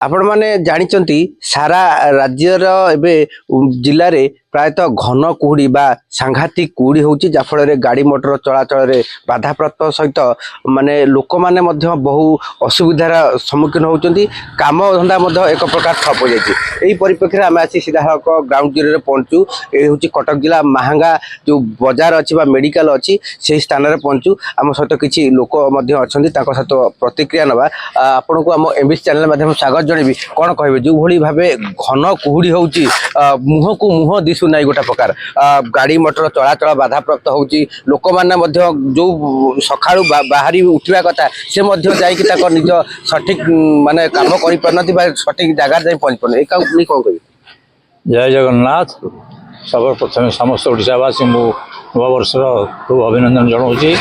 आपण माने जानिचंती सारा राज्यर एबे जिल्ला रे प्रायतः घन कुहुड़ी बा सांघातिक कुहुड़ी होची जाफल गाड़ी मोटर चलाचल रे बाधाप्राप्त सहित माने लोक माने मध्य बहु असुविधार सम्मुखीन होचंती काम धंदा मध्य एक प्रकार ठप हो जायछि। एही परिप्रेक्षी रे आमे आसी सीधा ग्राउंड जीरो रे पहुंचू। ए होची कटक जिला महांगा जो बाजार अछि बा मेडिकल अछि सेही स्थान रे पहुंचू। आम सहित किछि लोक मध्य अछंती ताको सहित प्रतिक्रिया नबा। आपन को आम एमबीसी चैनल माध्यम स्वागत जणेबी। कोन कहबे जो भली भाबे घन कुहुड़ी होची मुह को मुह दिसु नाई गोटा प्रकार गाड़ी मोटर चलाचल बाधाप्राप्त होची। लोक माने मध्य जो सखाळु बाहरी उठिबा कथा से मध्य जाई कि ताको निज सठिक माने काम करि परनथि बा सठिक जगह जाई पहुंच परन। एका नि कोन कहबे। जय जगन्नाथ। सर्वप्रथम समस्त ओडिशावासी मु नव वर्षर खूब अभिनंदन जनाऊँगी।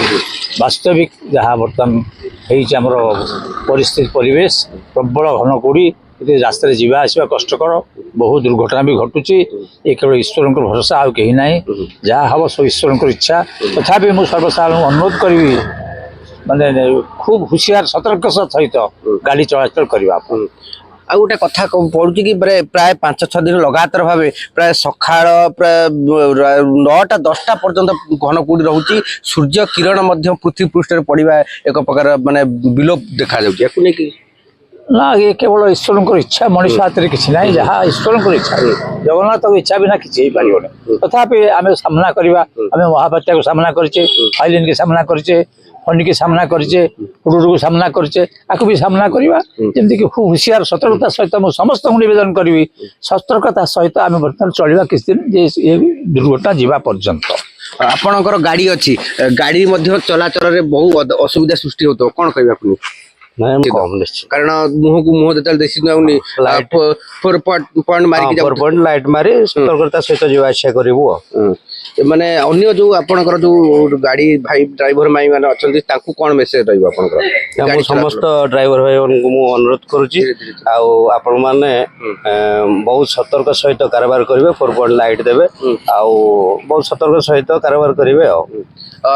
वास्तविक जहाँ बर्तमान होमर परिस्थिति परिवेश प्रबल घन कुड़ी रास्ता जावा आसवा कष्टकर बहुत दुर्घटना भी घटुची। ये केवल ईश्वर भरोसा आउ कहीं ना जहाँ हम सब ईश्वर इच्छा। तथापि मुझे सर्वसाधारण अनुरोध करी माने खूब हुशियार सतर्क सहित गाड़ी चलाचल करवा। आ गोटे कथा पड़ुची कि प्राय 5-6 दिन लगातार भाव प्राय सकाळ प्राय 9टा-10टा पर्यंत घन कुहुड़ी रहुची। सूर्य किरण मध्य पृथ्वी पृष्ठ पड़ा एक प्रकार माने विलोप देखा जाउची। याकु नै कि ना ये केवल ईश्वर इच्छा मनीष हाथ में किसी ना जहाँ ईश्वर इच्छा जगन्नाथ इच्छा बिना किसी पार तथापि आम सामना करवा। आम महाबात्या को सामना करें फाइलिन के सामना करें फंड के सामना करें हुडुर को सामना करें आपको भी सामना करवा जमी कि खूब हुशियार सतर्कता सहित मुझे समस्त निवेदन करी सतर्कता सहित आम बर्तमान चलवा किसी दिन ये दुर्घटना जावा पर्यंत। आपणकर गाड़ी अच्छी गाड़ी चलाचल रे बहुत असुविधा सृष्टि होता कौन कहबे कारण मुह को मुह देता देखी फोर पॉइंट मारी लाइट मारी सतर्कता सहित जीवा आशा करू। माने अन्य जो आपणकर जो गाड़ी भाई ड्राइवर माई माने अछंती ताकू कोन मेसेज रहइबो आपणकर। हम समस्त ड्राइवर भाई को अनुरोध करूची आपण माने बहुत सतर्क सहित कारबार करिवे 4 पॉइंट लाइट देबे बहुत सतर्क सहित कारबार करिवे।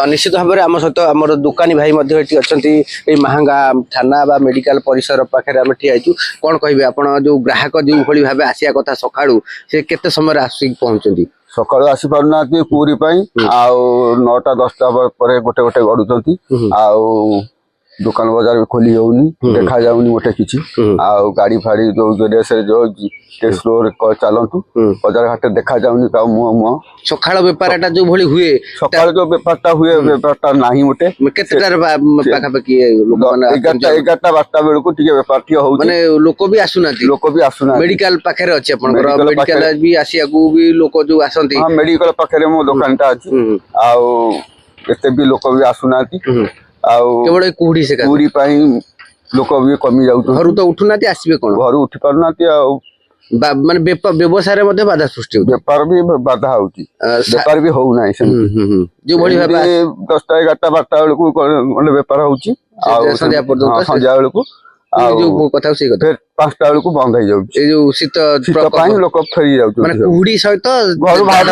निश्चित भाव में आम सहित आम दुकानी भाई ये महांगा थाना बा मेडिकल परिसर पाखे आम ठिया कौन कहे आप जो ग्राहक जो भाई भाव आसिया कथा सकाळू से केते समय आसिक पहुंचती सकाळू आसी पारुना पुरी 9टा-10टा पर गोटे गोटे गड़ुंट दुकान बाजार भी खोली होनी देखा जाऊनी गोटे किसी गाड़ी फाड़ी जो रेस जो स्लो चलतु बाजार घाट देखा जाऊनी मुह मुह सकाळ बेपारटा जो भली हुए सकाळ जो बेपारटा हुए बेपारटा नाही गोटे केतेटार पाखापाखि 11टा-12टा बेलू टिके बेपारटी हो माने लोक भी आसुना मेडिकल पाखे अछि आपनकर मेडिकल भी आसिया को भी लोक जो आसंती। हां मेडिकल पाखे मो दुकानटा अछि एते भी लोक भी आसुना केवल कुहुड़ी से कुहुड़ी लोक भी कमी जाऊ घर तो उठुना आसबे कौन घर उठी पारुना माने व्यवसाय मध्ये बाधा सृष्टि बेपार भी बाधा होची बेपार भी हो नाही जो भली भाबे 10टा-11टा-12टा बेलू बेपार होची संध्या पर्यंत संध्या बेलू जो कथा से फिर 5टा बेलू बंद हो जाऊ ए जो शीत लोक फेरी जाऊ माने कुहुड़ी सहित घर बाहर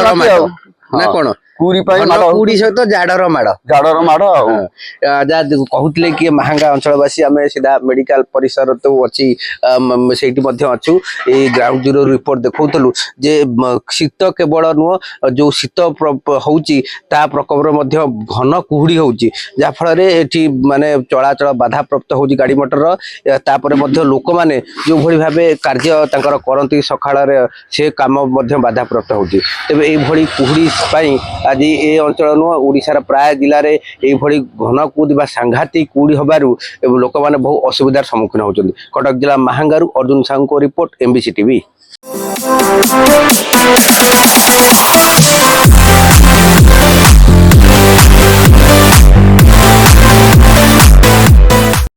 ना कोन कुहुड़ी कुहुड़ी सहित जाडर माड़ जहाँ कहते कि महांगा अंचलवासी आम सीधा मेडिकल परिसर तो अच्छी से अच्छु ये ग्राउंड जीरो रिपोर्ट देखुलु जे शीत केवल नुह जो शीत होची ता प्रकोप घन कुहुड़ी होची जहाँफल ये माने चलाचल बाधाप्राप्त होची गाड़ी मोटर तापर लोक मैंने जो भली भाव कार्य करती सकाळ से काम बाधाप्राप्त होची तेरे ये कुहुड़ी आज ये अंचल नुह ओडिशार प्राय जिले में ये घन कुहुड़ी सांघातिक कुहुड़ी हबारु लोक मैंने बहुत असुविधार सम्मुखीन होती। कटक जिला महांगारू अर्जुन साहू को रिपोर्ट एमबीसी टीवी।